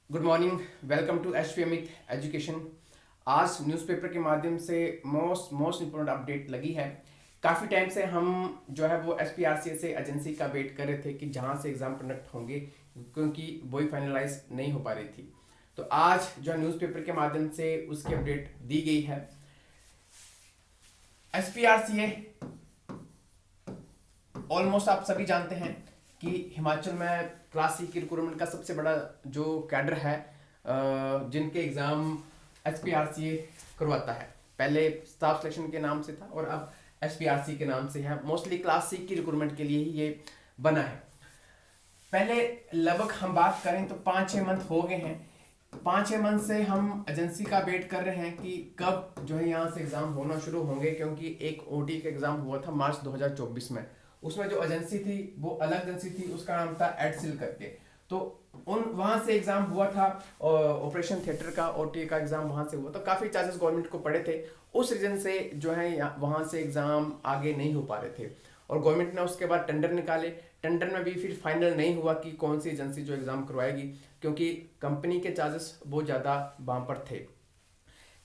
Good morning. Welcome to H P Amit education. आज newspaper के माध्यम से मोस्ट इम्पोर्टेंट अपडेट लगी है। काफ़ी टाइम से हम जो है वो एस पी आर सी से एजेंसी का वेट कर रहे थे कि जहाँ से एग्ज़ाम कंडक्ट होंगे, क्योंकि वही फाइनलाइज नहीं हो पा रही थी। तो आज जो है न्यूज़पेपर के माध्यम से उसकी अपडेट दी गई है। S P R C almost आप सभी जानते हैं कि हिमाचल में क्लास सी की रिक्रूटमेंट का सबसे बड़ा जो कैडर है, जिनके exam S P R C करवाता है। पहले स्टाफ सिलेक्शन के नाम से था और अब एस पी आर सी के नाम से है। मोस्टली क्लास सी की रिक्रूटमेंट के लिए ही ये बना है। पहले लगभग हम बात करें तो 5-6 मंथ हो गए हैं। 5-6 मंथ से हम एजेंसी का वेट कर रहे हैं कि कब जो है यहाँ से एग्ज़ाम होना शुरू होंगे, क्योंकि एक ओटी का एग्ज़ाम हुआ था मार्च 2024 में। उसमें जो एजेंसी थी वो अलग एजेंसी थी, उसका नाम था एडसिल करके। तो उन वहाँ से एग्ज़ाम हुआ था, ऑपरेशन थिएटर का ओटी का एग्ज़ाम वहाँ से हुआ। तो काफ़ी चार्जेस गवर्नमेंट को पड़े थे। उस रीजन से जो है वहाँ से एग्ज़ाम आगे नहीं हो पा रहे थे और गवर्नमेंट ने उसके बाद टेंडर निकाले। टेंडर में भी फिर फाइनल नहीं हुआ कि कौन सी एजेंसी जो एग्ज़ाम करवाएगी, क्योंकि कंपनी के चार्जेस बहुत ज़्यादा वहाँ पर थे।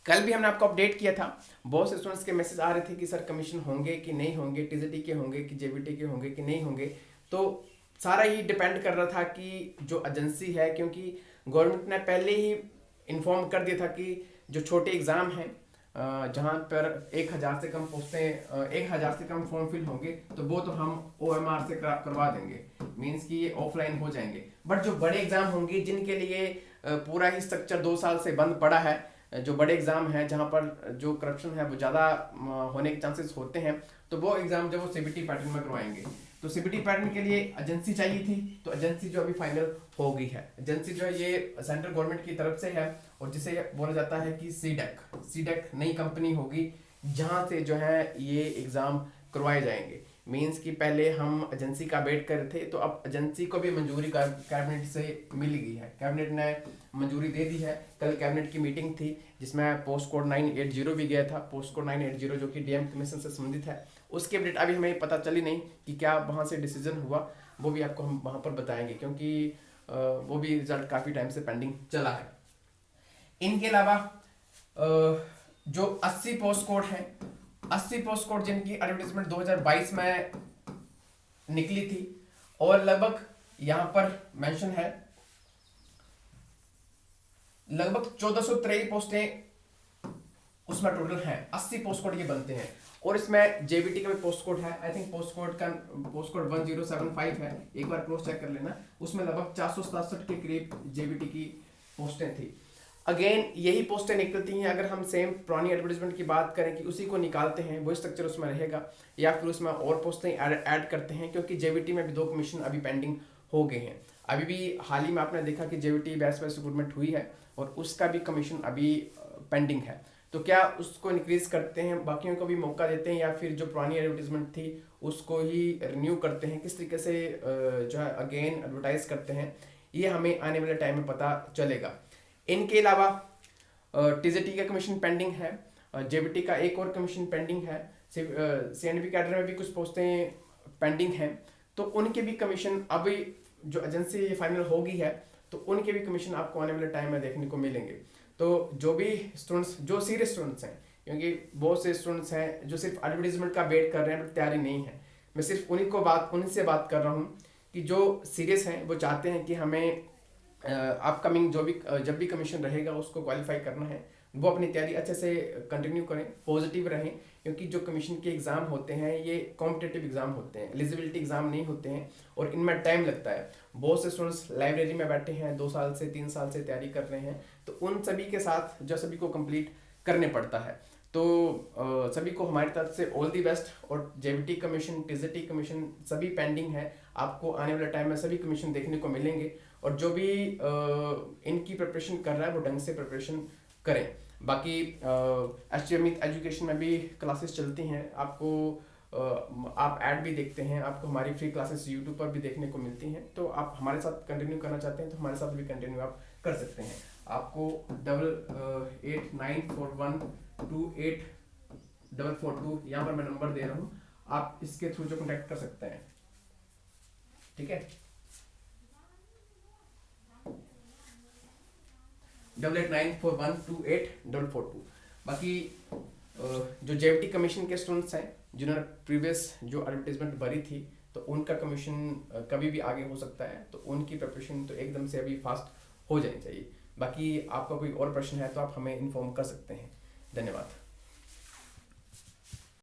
कल भी हमने आपको अपडेट किया था। बहुत से स्टूडेंट्स के मैसेज आ रहे थे कि सर कमीशन होंगे कि नहीं होंगे, टीजीटी के होंगे कि जेबीटी के होंगे कि नहीं होंगे। तो सारा ही डिपेंड कर रहा था कि जो एजेंसी है, क्योंकि गवर्नमेंट ने पहले ही इन्फॉर्म कर दिया था कि जो छोटे एग्ज़ाम हैं, जहाँ पर 1,000 से कम पोस्टें, 1,000 से कम फॉर्म फिल होंगे, तो वो तो हम OMR से करवा देंगे। मीन्स कि ये ऑफलाइन हो जाएंगे। बट जो बड़े एग्ज़ाम होंगे जिनके लिए पूरा ही स्ट्रक्चर 2 साल से बंद पड़ा है, जो बड़े एग्जाम हैं जहाँ पर जो करप्शन है वो ज़्यादा होने के चांसेस होते हैं, तो वो एग्जाम जब वो सीबीटी पैटर्न में करवाएंगे। तो सीबीटी पैटर्न के लिए एजेंसी चाहिए थी, तो एजेंसी जो अभी फाइनल हो गई है। एजेंसी जो है ये सेंट्रल गवर्नमेंट की तरफ से है और जिसे बोला जाता है कि सीडेक नई कंपनी होगी जहाँ से जो है ये एग्ज़ाम करवाए जाएंगे। मीन्स कि पहले हम एजेंसी का वेट कर रहे थे, तो अब एजेंसी को भी मंजूरी कैबिनेट से मिल गई है। कैबिनेट ने मंजूरी दे दी है। कल कैबिनेट की मीटिंग थी जिसमें पोस्ट कोड 980 भी गया था। पोस्ट कोड 980 जो कि डीएम कमीशन से संबंधित है, उसकी अपडेट अभी हमें पता चली नहीं कि क्या वहाँ से डिसीजन हुआ। वो भी आपको हम वहाँ पर बताएंगे, क्योंकि वो भी रिजल्ट काफ़ी टाइम से पेंडिंग चला है। इनके अलावा जो 80 पोस्ट कोड हैं, 80 पोस्ट कोड जिनकी एडवर्टीजमेंट 2022 में निकली थी, और लगभग यहाँ पर मेंशन है लगभग 1403 पोस्टें उसमें टोटल हैं। 80 पोस्ट कोड ये बनते हैं और इसमें जेबीटी का भी पोस्ट कोड है। आई थिंक पोस्ट कोड 1075 है, एक बार क्रॉस चेक कर लेना। उसमें लगभग 467 के करीब जेबीटी की पोस्टें थी। अगेन यही पोस्टें निकलती हैं। अगर हम सेम पुरानी एडवर्टीजमेंट की बात करें कि उसी को निकालते हैं, वही स्ट्रक्चर उसमें रहेगा, या फिर उसमें और पोस्टें ऐड करते हैं, क्योंकि जेबीटी में भी 2 कमीशन अभी पेंडिंग हो गए हैं। अभी भी हाल ही में आपने देखा कि जेबीटी बेस्ट रिक्रूटमेंट हुई है और उसका भी कमीशन अभी पेंडिंग है। तो क्या उसको इंक्रीज करते हैं, बाकियों को भी मौका देते हैं, या फिर जो पुरानी एडवर्टीजमेंट थी उसको ही रिन्यू करते हैं, किस तरीके से जो है अगेन एडवर्टाइज करते हैं, ये हमें आने वाले टाइम में पता चलेगा। इनके अलावा टीजीटी का कमीशन पेंडिंग है, जेबीटी का एक और कमीशन पेंडिंग है, सीएनबी कैडर में भी कुछ पोस्टें पेंडिंग हैं। तो उनके भी कमीशन अभी जो एजेंसी फाइनल हो गई है, तो उनके भी कमीशन आपको आने वाले टाइम में देखने को मिलेंगे। तो जो भी स्टूडेंट्स, जो सीरियस स्टूडेंट्स हैं, क्योंकि बहुत से स्टूडेंट्स हैं जो सिर्फ एडवर्टीजमेंट का वेट कर रहे हैं बट तैयारी नहीं है, मैं सिर्फ उनसे बात कर रहा हूँ कि जो सीरियस हैं वो चाहते हैं कि हमें अपकमिंग जब भी कमीशन रहेगा उसको क्वालिफाई करना है। वो अपनी तैयारी अच्छे से कंटिन्यू करें, पॉजिटिव रहें, क्योंकि जो कमीशन के एग्ज़ाम होते हैं ये कॉम्पिटेटिव एग्ज़ाम होते हैं, एलिजिबिलिटी एग्ज़ाम नहीं होते हैं और इनमें टाइम लगता है। बहुत से स्टूडेंट्स लाइब्रेरी में बैठे हैं, 2 साल से 3 साल से तैयारी कर रहे हैं, तो उन सभी के साथ जो सभी को कंप्लीट करने पड़ता है। तो सभी को हमारी तरफ से ऑल दी बेस्ट। और जेबीटी कमीशन, टीजीटी कमीशन सभी पेंडिंग है। आपको आने वाले टाइम में सभी कमीशन देखने को मिलेंगे और जो भी इनकी प्रिपरेशन कर रहा है वो ढंग से प्रिपरेशन करें। बाकी एच एजुकेशन में भी क्लासेस चलती हैं, आपको आप ऐड भी देखते हैं, आपको हमारी फ्री क्लासेस यूट्यूब पर भी देखने को मिलती हैं। तो आप हमारे साथ कंटिन्यू करना चाहते हैं तो हमारे साथ भी कंटिन्यू आप कर सकते हैं। आपको 8894128442 यहाँ पर मैं नंबर दे रहा हूँ, आप इसके थ्रू जो कॉन्टैक्ट कर सकते हैं। ठीक है। 8894128442। बाकी जो जेएमटी कमीशन के स्टूडेंट्स हैं जिन्होंने प्रीवियस जो एडवर्टीजमेंट भरी थी तो उनका कमीशन कभी भी आगे हो सकता है, तो उनकी प्रिपरेशन तो एकदम से अभी फास्ट हो जानी चाहिए। बाकी आपका कोई और प्रश्न है तो आप हमें इन्फॉर्म कर सकते हैं। धन्यवाद।